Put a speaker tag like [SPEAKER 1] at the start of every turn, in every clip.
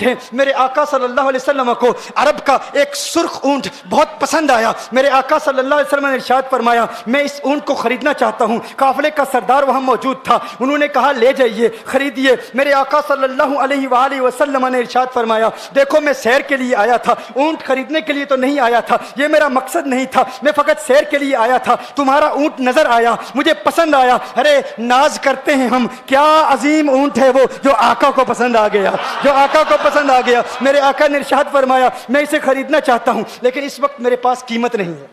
[SPEAKER 1] اونٹ ہیں. میرے آقا صلی اللہ علیہ وسلم کو عرب کا ایک سرخ اونٹ بہت پسند آیا. میرے آقا صلی اللہ علیہ وسلم نے ارشاد فرمایا میں اس اونٹ کو خریدنا چاہتا ہوں. قافلے کا سردار وہاں موجود تھا, انہوں نے کہا لے جائیے, خریدیے. میرے آقا صلی اللہ علیہ وآلہ وسلم نے ارشاد فرمایا دیکھو میں سیر کے لیے آیا تھا, اونٹ خریدنے کے لیے تو نہیں آیا تھا, یہ میرا مقصد نہیں تھا, میں فقط سیر کے لیے آیا تھا. تمہارا اونٹ نظر آیا, مجھے پسند آیا. ارے ناز کرتے ہیں ہم, کیا عظیم اونٹ ہے وہ جو آقا کو پسند آ گیا, جو آقا کو پسند آ گیا. میرے آقا نے ارشاد فرمایا میں اسے خریدنا چاہتا ہوں لیکن اس وقت میرے پاس قیمت نہیں ہے,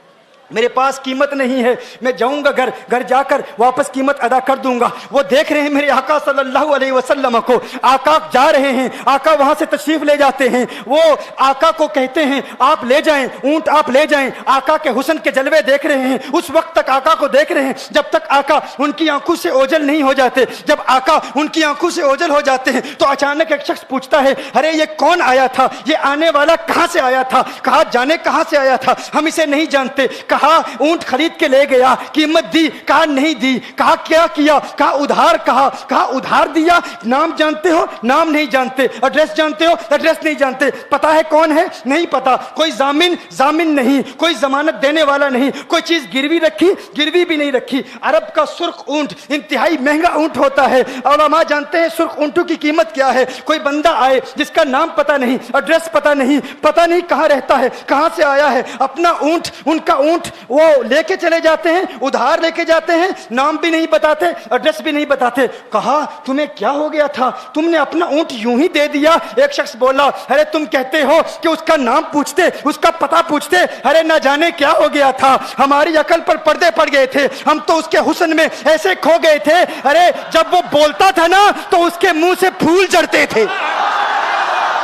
[SPEAKER 1] میرے پاس قیمت نہیں ہے, میں جاؤں گا گھر جا کر واپس قیمت ادا کر دوں گا. وہ دیکھ رہے ہیں میرے آقا صلی اللہ علیہ وسلم کو, آقا جا رہے ہیں, آقا وہاں سے تشریف لے جاتے ہیں. وہ آقا کو کہتے ہیں آپ لے جائیں, اونٹ آپ لے جائیں. آقا کے حسن کے جلوے دیکھ رہے ہیں, اس وقت تک آقا کو دیکھ رہے ہیں جب تک آقا ان کی آنکھوں سے اوجھل نہیں ہو جاتے. جب آقا ان کی آنکھوں سے اوجھل ہو جاتے ہیں تو اچانک ایک شخص پوچھتا ہے ارے یہ کون آیا تھا, یہ آنے والا کہاں سے آیا تھا؟ کہا جانے کہاں سے آیا تھا, ہم اسے نہیں جانتے. کہا اونٹ خرید کے لے گیا, قیمت دی, کہا نہیں دی. کہا کیا کیا؟ کہا ادھار. کہا ادھار دیا. نام جانتے ہو؟ نام نہیں جانتے. ایڈریس جانتے ہو؟ ایڈریس نہیں جانتے. پتا ہے کون ہے؟ نہیں پتا. کوئی ضامن نہیں, کوئی ضمانت دینے والا نہیں, کوئی چیز گروی رکھی, گروی بھی نہیں رکھی. عرب کا سرخ اونٹ انتہائی مہنگا اونٹ ہوتا ہے. علماء جانتے ہیں سرخ اونٹوں کی قیمت کیا ہے. کوئی بندہ آئے جس کا نام پتا نہیں, ایڈریس پتا نہیں کہاں رہتا ہے, کہاں سے آیا ہے, اپنا اونٹ, ان کا اونٹ وہ لے کے چلے جاتے ہیں, ادھار لے کے جاتے ہیں, نام بھی نہیں بتاتے, ایڈریس بھی نہیں بتاتے. کہا تمہیں کیا ہو گیا تھا, تم نے اپنا اونٹ یوں ہی دے دیا؟ ایک شخص بولا ارے تم کہتے ہو کہ اس کا نام پوچھتے, اس کا پتہ پوچھتے, ارے نہ جانے کیا ہو گیا تھا, ہماری عقل پر پردے پڑ گئے تھے, ہم تو اس کے حسن میں ایسے کھو گئے تھے. ارے جب وہ بولتا تھا نا تو اس کے منہ سے پھول جھڑتے تھے,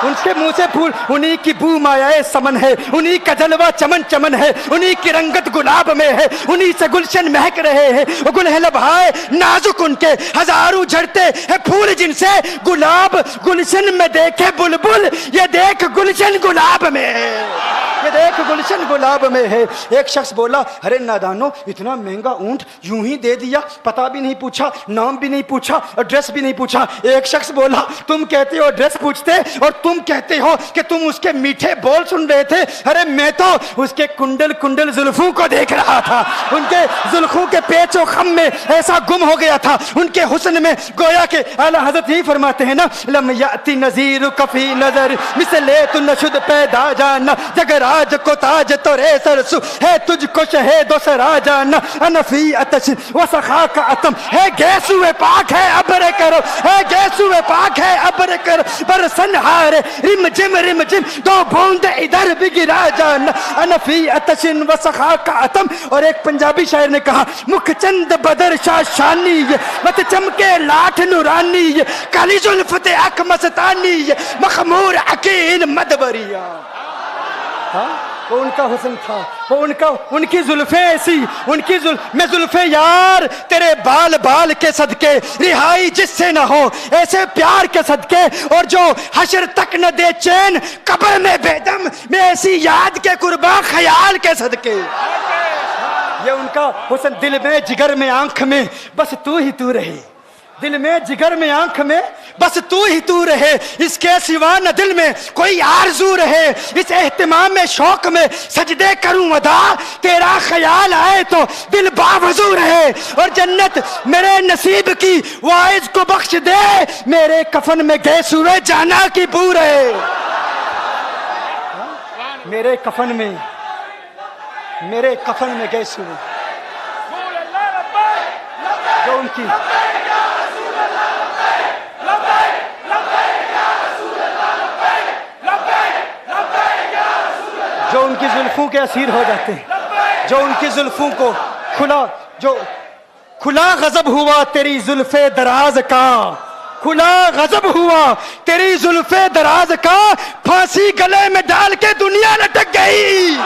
[SPEAKER 1] ان کے منہ سے پھول. انہی کی بو مایائے سمن ہے, انہی کا جلوہ چمن چمن ہے, انہی کی رنگت گلاب میں ہے, انہی سے گلشن مہک رہے ہیں. وہ گل ہے لبھائے نازک ان کے, ہزاروں جھڑتے ہیں پھول جن سے گلاب گلشن میں دیکھے بلبل, یہ دیکھ گلشن گلاب میں ہے, یہ دیکھ گلشن گلاب میں ہے. ایک شخص بولا ارے نادانو اتنا مہنگا اونٹ یوں ہی دے دیا, پتہ بھی نہیں پوچھا, نام بھی نہیں پوچھا, ایڈریس بھی نہیں پوچھا. ایک شخص بولا تم کہتے ہو ایڈریس پوچھتے اور تم کہتے ہو کہ تم اس کے میٹھے بول سن رہے تھے. ارے میں تو اس کے کنڈل زلفوں کو دیکھ رہا تھا, ان کے زلفوں کے پیچ و خم میں ایسا گم ہو گیا تھا, ان کے حسن میں. گویا کہ اعلیٰ حضرت یہی فرماتے ہیں نا لم یاتی نذیر کفی نظر مثلے تو نشد پیدا جانا, جگر آج کو تاج تو رے سرسو ہے تجھ کو شہید و سرا جانا, انفی اتش و سخا کا اتم ہے گیسو پاک ہے ابر کرو, ہے گیسو پاک ہے ابر کرو, برسن ہارے رم جم دو بوند ادھر بھی گرا جانا, انفی اتشن و سخا کا اتم. اور ایک پنجابی شاعر نے کہا مکھ چند بدر شاہ شانی, مت چمکے لاٹھ نورانی, کالی زلفت اک مستانی, مخمور عقیل مدبریا. وہ ان کا حسن تھا, وہ ان کی زلفیں ایسی, ان کی میں زلفیں یار تیرے بال کے صدقے, رہائی جس سے نہ ہو ایسے پیار کے صدقے, اور جو حشر تک نہ دے چین قبر میں بے دم, میں ایسی یاد کے قرباں خیال کے صدقے. یہ ان کا حسن, دل میں جگر میں آنکھ میں بس تو ہی تو رہے, دل میں جگر میں آنکھ میں بس تو ہی تو رہے, اس کے سوا نہ دل میں کوئی آرزو رہے. اس اہتمام میں شوق میں سجدے کروں ادا, تیرا خیال آئے تو دل باوضو رہے. اور جنت میرے نصیب کی وائز کو بخش دے, میرے کفن میں گئے سوئے جانا کی بو رہے. میرے کفن میں گئے سوئے جو ان کی جو ان کی زلفوں کے اسیر ہو جاتے ہیں, جو ان کی زلفوں کو کھلا غضب ہوا تیری زلف دراز کا, کھلا غضب ہوا تیری زلف دراز کا, پھانسی گلے میں ڈال کے دنیا لٹک گئی.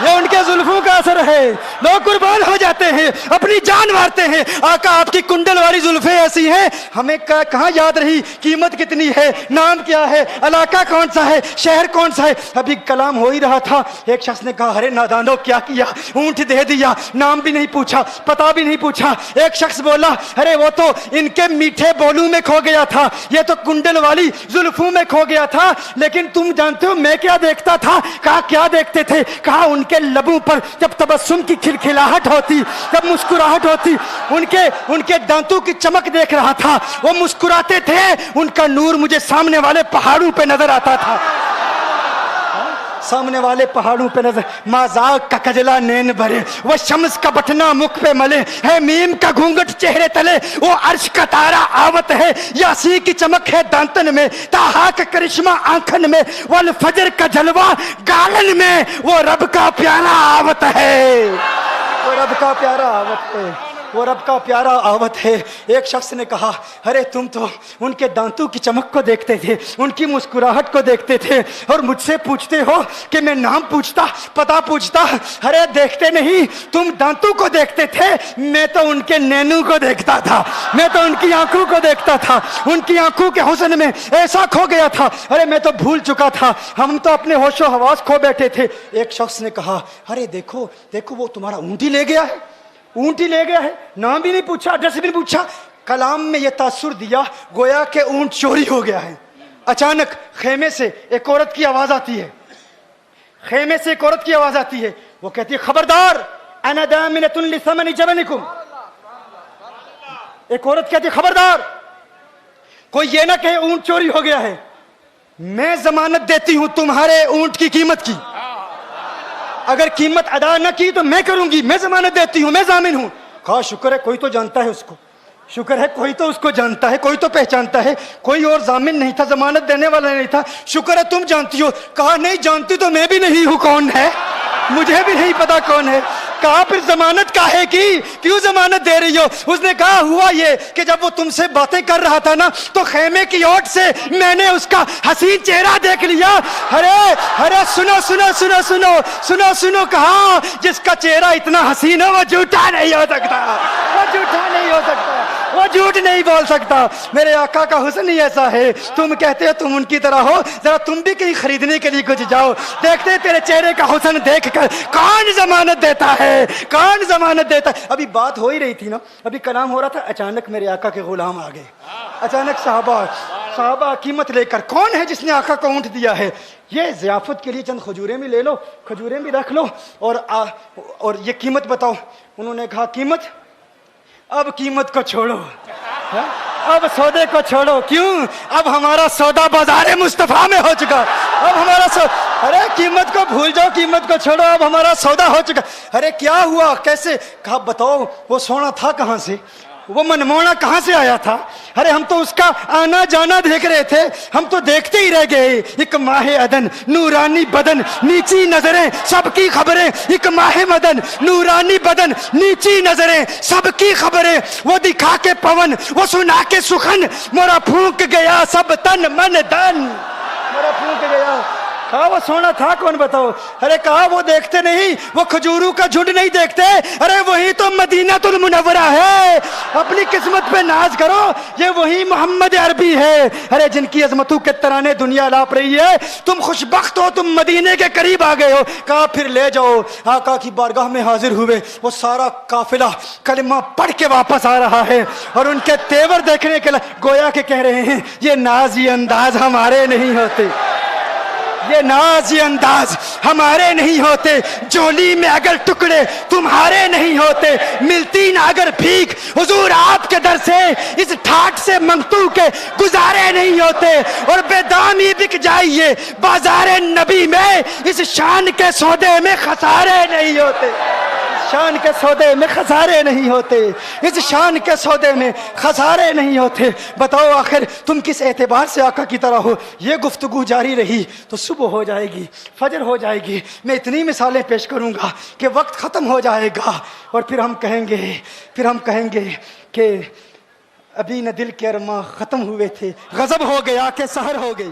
[SPEAKER 1] یہ ان کے زلفوں کا اثر ہے, لوگ قربان ہو جاتے ہیں, اپنی جان مارتے ہیں. آقا آپ کی کنڈل والی زلفیں ایسی ہیں, ہمیں کہاں یاد رہی قیمت کتنی ہے, نام کیا ہے, علاقہ کون سا ہے, شہر کون سا ہے. ابھی کلام ہو ہی رہا تھا, ایک شخص نے کہا ارے نادانو کیا کیا, اونٹ دے دیا, نام بھی نہیں پوچھا, پتہ بھی نہیں پوچھا. ایک شخص بولا ارے وہ تو ان کے میٹھے بولوں میں کھو گیا تھا, یہ تو کنڈل والی زلفوں میں کھو گیا تھا. لیکن تم جانتے ہو میں کیا دیکھتا تھا؟ کہا کیا دیکھتے تھے؟ کہا ان کے لبوں پر جب تبسم کی کھلکھلاہٹ ہوتی, جب مسکراہٹ ہوتی, ان کے دانتوں کی چمک دیکھ رہا تھا. وہ مسکراتے تھے, ان کا نور مجھے سامنے والے پہاڑوں پہ نظر آتا تھا, سامنے والے پہاڑوں پہ نظر. مازاق کا کجلا نین بھرے, وہ شمس کا بٹنا مکھ پہ ملے, ہے میم کا گھونگٹ چہرے تلے, وہ عرش کا تارا آوت ہے, یاسی کی چمک ہے دانتن میں, تاہا کا کرشمہ آنکھن میں, والفجر کا جلوہ گالن میں, وہ رب کا پیارا آوت ہے, وہ رب کا پیارا آوت ہے, وہ رب کا پیارا آوت ہے. ایک شخص نے کہا ارے تم تو ان کے دانتوں کی چمک کو دیکھتے تھے, ان کی مسکراہٹ کو دیکھتے تھے, اور مجھ سے پوچھتے ہو کہ میں نام پوچھتا, پتہ پوچھتا. ارے دیکھتے نہیں, تم دانتوں کو دیکھتے تھے, میں تو ان کے نینوں کو دیکھتا تھا, میں تو ان کی آنکھوں کو دیکھتا تھا, ان کی آنکھوں کے حسن میں ایسا کھو گیا تھا. ارے میں تو بھول چکا تھا, ہم تو اپنے ہوش و حواس کھو بیٹھے تھے. ایک شخص نے کہا ارے دیکھو دیکھو وہ تمہارا اونٹ ہی لے گیا ہے, اونٹ ہی لے گیا ہے, نام بھی نہیں پوچھا, ایڈریس بھی نہیں پوچھا. کلام میں یہ تاثر دیا گویا کہ اونٹ چوری ہو گیا ہے. اچانک خیمے سے ایک عورت کی آواز آتی ہے, خیمے سے ایک عورت کی آواز آتی ہے. وہ کہتی ہے خبردار, انا دامنۃ لثمن جبنکم. ایک عورت کہتی ہے خبردار, کوئی یہ نہ کہے اونٹ چوری ہو گیا ہے, میں ضمانت دیتی ہوں تمہارے اونٹ کی قیمت کی, اگر قیمت ادا نہ کی تو میں کروں گی, میں ضمانت دیتی ہوں, میں ضامن ہوں. کہا شکر ہے کوئی تو جانتا ہے اس کو, شکر ہے کوئی تو اس کو جانتا ہے, کوئی تو پہچانتا ہے, کوئی اور ضامن نہیں تھا, ضمانت دینے والا نہیں تھا, شکر ہے تم جانتی ہو. کہا نہیں جانتی تو میں بھی نہیں ہوں, کون ہے مجھے بھی نہیں پتا کون ہے. کہا پھر ضمانت کاہے کی, کیوں ضمانت دے رہی ہو؟ اس نے کہا ہوا یہ کہ جب وہ تم سے باتیں کر رہا تھا نا, تو خیمے کی اوٹ سے میں نے اس کا حسین چہرہ دیکھ لیا. ارے ارے سنو سنو سنو سنو سنو سنو, کہا جس کا چہرہ اتنا حسین ہو وہ جھوٹا نہیں ہو سکتا, وہ جھوٹا نہیں ہو سکتا, وہ جھوٹ نہیں بول سکتا. میرے آقا کا حسن ہی ایسا ہے. تم کہتے ہو تم ان کی طرح ہو, ذرا تم بھی کہیں خریدنے کے لیے کچھ جاؤ, دیکھتے تیرے چہرے کا حسن دیکھ کر کون ضمانت دیتا ہے, کون ضمانت دیتا ہے. ابھی بات ہو ہی رہی تھی نا, ابھی کلام ہو رہا تھا, اچانک میرے آقا کے غلام آ گئے, اچانک صحابہ قیمت لے کر. کون ہے جس نے آقا کو اونٹ دیا ہے؟ یہ ضیافت کے لیے چند کھجوریں بھی لے لو, کھجوریں بھی رکھ لو, اور یہ قیمت بتاؤ. انہوں نے کہا قیمت, اب قیمت کو چھوڑو, اب سودے کو چھوڑو. کیوں؟ اب ہمارا سودا بازار مصطفیٰ میں ہو چکا, اب ہمارا ارے قیمت کو بھول جاؤ, قیمت کو چھوڑو, اب ہمارا سودا ہو چکا. ارے کیا ہوا, کیسے؟ کہا بتاؤ وہ سونا تھا کہاں سے, وہ منمونا کہاں سے آیا تھا؟ ارے ہم تو اس کا آنا جانا دیکھ رہے تھے, ہم تو دیکھتے ہی رہ گئے. ایک ماہ عدن, نورانی بدن, نیچی نظریں, سب کی خبریں. ایک ماہ مدن, نورانی بدن, نیچی نظریں, سب کی خبریں. وہ دکھا کے پون, وہ سنا کے سخن, مورا پھونک گیا سب تن من دن, مورا پھونک گیا. کہا وہ سونا تھا کون بتاؤ؟ ارے کہا وہ دیکھتے نہیں, وہ کھجوروں کا جھنڈ نہیں دیکھتے, ارے وہی تو مدینہ المنورہ ہے. اپنی قسمت پہ ناز کرو, یہ وہی محمد عربی ہے. ارے جن کی عظمتوں کے ترانے دنیا لاپ رہی ہے, تم خوشبخت ہو, تم مدینے کے قریب آ گئے ہو. کہا پھر لے جاؤ. آقا کی بارگاہ میں حاضر ہوئے, وہ سارا قافلہ کلمہ پڑھ کے واپس آ رہا ہے, اور ان کے تیور دیکھنے کے لیے گویا کہ کہہ رہے ہیں یہ ناز یہ انداز ہمارے نہیں ہوتے, یہ ناز یہ انداز ہمارے نہیں ہوتے. جولی میں اگر ٹکڑے تمہارے نہیں ہوتے, ملتی نہ اگر بھیک حضور آپ کے در سے, اس ٹھاٹ سے منگتو کے گزارے نہیں ہوتے. اور بے دامی بک جائیے بازار نبی میں, اس شان کے سودے میں خسارے نہیں ہوتے, شان کے سودے میں خسارے نہیں ہوتے, اس شان کے سودے میں خسارے نہیں ہوتے. بتاؤ آخر تم کس اعتبار سے آقا کی طرح ہو؟ یہ گفتگو جاری رہی تو صبح ہو جائے گی, فجر ہو جائے گی, میں اتنی مثالیں پیش کروں گا کہ وقت ختم ہو جائے گا, اور پھر ہم کہیں گے کہ ابھی نہ دل کے ارماں ختم ہوئے تھے, غضب ہو گیا کہ سحر ہو گئی.